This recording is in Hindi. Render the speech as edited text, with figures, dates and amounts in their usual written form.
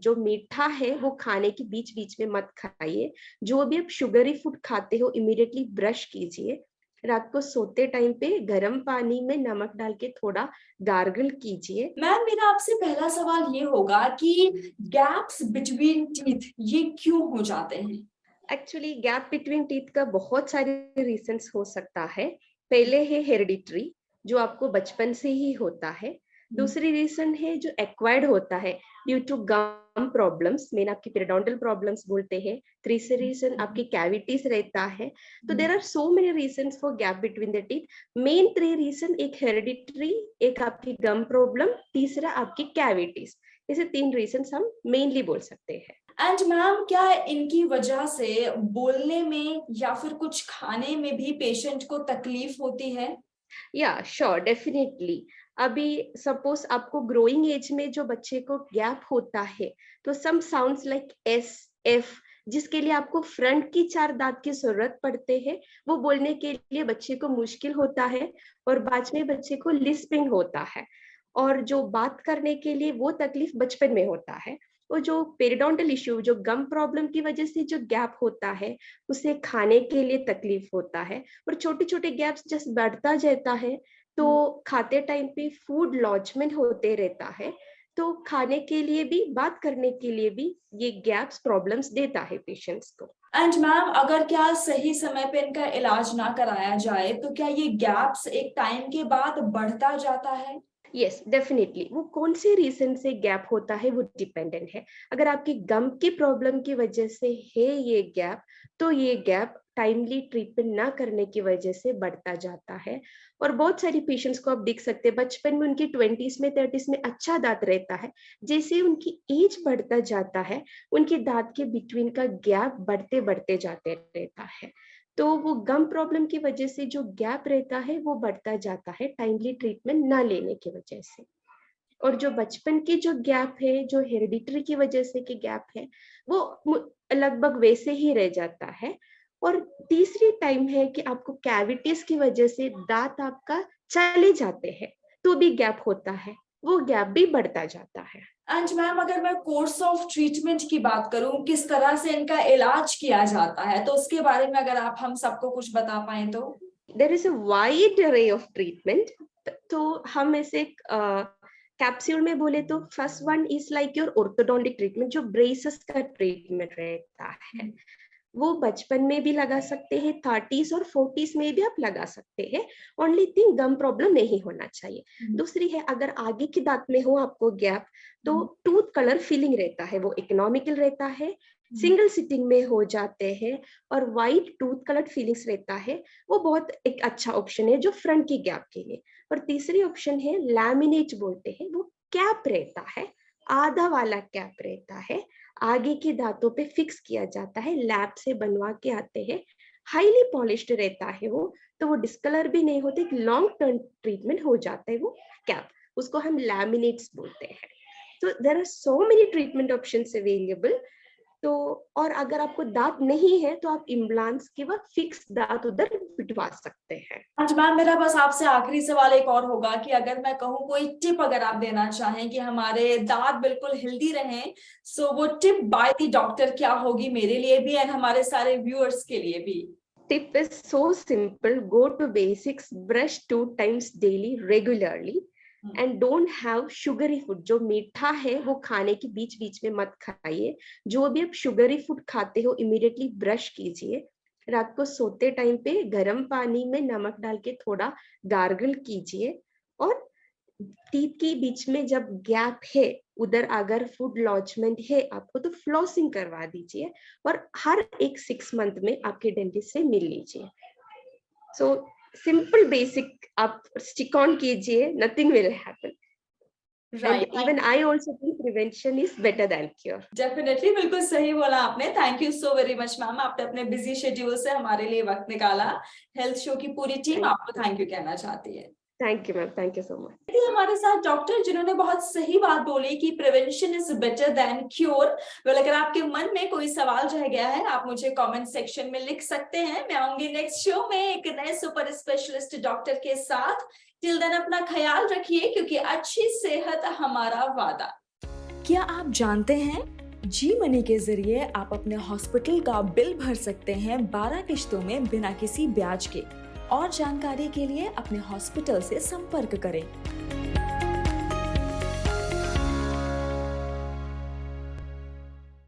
जो मीठा है वो खाने के बीच बीच में मत खाइए। जो भी आप शुगरी फूड खाते हो इमीडिएटली ब्रश कीजिए। रात को सोते टाइम पे गर्म पानी में नमक डाल के थोड़ा गार्गल कीजिए। मैम मेरा आपसे पहला सवाल ये होगा कि गैप्स बिटवीन टीथ ये क्यों हो जाते हैं? एक्चुअली गैप बिटवीन टीथ का बहुत सारे रीजंस हो सकता है। पहले है हेरिडिटरी, जो आपको बचपन से ही होता है। दूसरी रीजन है जो एक्वायर्ड होता है due to gum problems, main आपकी पेरिडोंटल प्रॉब्लम्स बोलते हैं। तीसरी रीजन आपकी कैविटीज रहता है। तो there are so many reasons for gap between the teeth. Main 3 reason, एक हेरिडिटरी, एक आपकी गम प्रॉब्लम, तीसरा आपकी कैविटीज। ऐसे 3 रीजन हम मेनली बोल सकते हैं। एंड मैम क्या इनकी वजह से बोलने में या फिर कुछ खाने में भी पेशेंट को तकलीफ होती है? या श्योर, डेफिनेटली। अभी सपोज आपको ग्रोइंग एज में जो बच्चे को गैप होता है, तो सम साउंड्स लाइक एस, एफ, जिसके लिए आपको फ्रंट की 4 दांत की जरूरत पड़ते हैं, वो बोलने के लिए बच्चे को मुश्किल होता है। और बाद में बच्चे को लिस्पिंग होता है। और जो बात करने के लिए वो तकलीफ बचपन में होता है। वो जो पेरिडोंटल इश्यू, जो गम प्रॉब्लम की वजह से जो गैप होता है, उसे खाने के लिए तकलीफ होता है। और छोटे छोटे गैप्स जस्ट बढ़ता जाता है, तो खाते टाइम पे फूड लॉन्चमेंट होते रहता है। तो खाने के लिए भी, बात करने के लिए भी ये गैप्स प्रॉब्लम्स देता है पेशेंट्स को। एंड मैम अगर क्या सही समय पे इनका इलाज ना कराया जाए तो क्या ये गैप्स एक टाइम के बाद बढ़ता जाता है? Yes, definitely. वो कौन से रीजन से गैप होता है वो डिपेंडेंट है। अगर आपकी गम की प्रॉब्लम की वजह से है ये गैप, तो ये गैप टाइमली ट्रीटमेंट ना करने की वजह से बढ़ता जाता है। और बहुत सारी पेशेंट्स को आप देख सकते हैं, बचपन में उनकी 20s में 30s में अच्छा दांत रहता है। जैसे उनकी एज बढ़ता जाता है, उनके दांत के बिटवीन का गैप बढ़ते बढ़ते जाते रहता है। तो वो गम प्रॉब्लम की वजह से जो गैप रहता है वो बढ़ता जाता है, टाइमली ट्रीटमेंट ना लेने की वजह से। और जो बचपन की जो गैप है, जो हेरिडिटरी की वजह से की गैप है, वो लगभग वैसे ही रह जाता है। और तीसरी टाइम है कि आपको कैविटीज की वजह से दांत आपका चले जाते हैं, तो भी गैप होता है, वो गैप भी बढ़ता जाता है। एंड मैम अगर मैं कोर्स ऑफ ट्रीटमेंट की बात करूं, किस तरह से इनका इलाज किया जाता है, तो उसके बारे में अगर आप हम सबको कुछ बता पाए तो। देयर इज अ वाइड अरे ऑफ ट्रीटमेंट। तो हम ऐसे कैप्सूल में बोले तो first one is like your orthodontic treatment, जो ब्रेसेस का ट्रीटमेंट रहता है। वो बचपन में भी लगा सकते हैं, 30s और 40s में भी आप लगा सकते हैं। ओनली थिंग गम प्रॉब्लम नहीं होना चाहिए। दूसरी है, अगर आगे की दांत में हो आपको गैप, तो टूथ कलर फिलिंग रहता है, वो इकोनॉमिकल रहता है, सिंगल सिटिंग में हो जाते हैं। और वाइट टूथ कलर फीलिंग्स रहता है, वो बहुत एक अच्छा ऑप्शन है जो फ्रंट की गैप के लिए। और तीसरी ऑप्शन है लैमिनेट बोलते हैं, वो कैप रहता है, आधा वाला कैप रहता है, आगे के दांतों पे फिक्स किया जाता है, लैब से बनवा के आते हैं, हाईली पॉलिश्ड रहता है वो। तो वो डिस्कलर भी नहीं होते, लॉन्ग टर्म ट्रीटमेंट हो जाता है वो कैप, उसको हम लैमिनेट्स बोलते हैं। तो there are so many treatment options available. तो और अगर आपको दांत नहीं है तो आप इम्प्लांट्स के बाद फिक्स दांत उधर बिठवा सकते हैं। आज मैम मेरा बस आपसे आखिरी सवाल एक और होगा कि अगर मैं कहूँ कोई टिप अगर आप देना चाहें कि हमारे दांत बिल्कुल हेल्दी रहें, सो वो टिप बाय द डॉक्टर क्या होगी मेरे लिए भी एंड हमारे सारे व्यूअर्स के लिए भी? Tip is so simple. Go to basics, brush 2 times daily regularly, and don't have sugary food. जो मीठा है वो खाने के बीच बीच में मत खाइए। जो भी आप शुगरी फूड खाते हो इमीडिएटली ब्रश कीजिए। रात को सोते टाइम पे गर्म पानी में नमक डाल के थोड़ा गार्गल कीजिए। और टीथ के बीच में जब गैप है, उधर अगर फूड लॉन्चमेंट है आपको, तो फ्लॉसिंग करवा दीजिए। और हर एक 6 मंथ में आपके डेंटिस्ट से मिल लीजिए। सो सिंपल बेसिक आप स्टिक ऑन कीजिए, nothing will happen. And right. Even I also think prevention is better than cure. Definitely, बिल्कुल सही बोला आपने। Thank you so very much ma'am, आपने अपने बिजी शेड्यूल से हमारे लिए वक्त निकाला। हेल्थ शो की पूरी टीम आपको थैंक यू कहना चाहती है। Thank you ma'am, thank you so much. हमारे साथ डॉक्टर जिन्होंने बहुत सही बात बोली कि prevention is better than cure. Well, अगर आपके मन में कोई सवाल रह गया है आप मुझे कमेंट सेक्शन में लिख सकते हैं। मैं आऊंगी नेक्स्ट शो में एक नए सुपर स्पेशलिस्ट डॉक्टर के साथ। टिल देन अपना ख्याल रखिए, क्योंकि अच्छी सेहत हमारा वादा। क्या आप जानते हैं जी मनी के जरिए आप अपने हॉस्पिटल का बिल भर सकते हैं 12 किश्तों में बिना किसी ब्याज के। और जानकारी के लिए अपने हॉस्पिटल से संपर्क करें।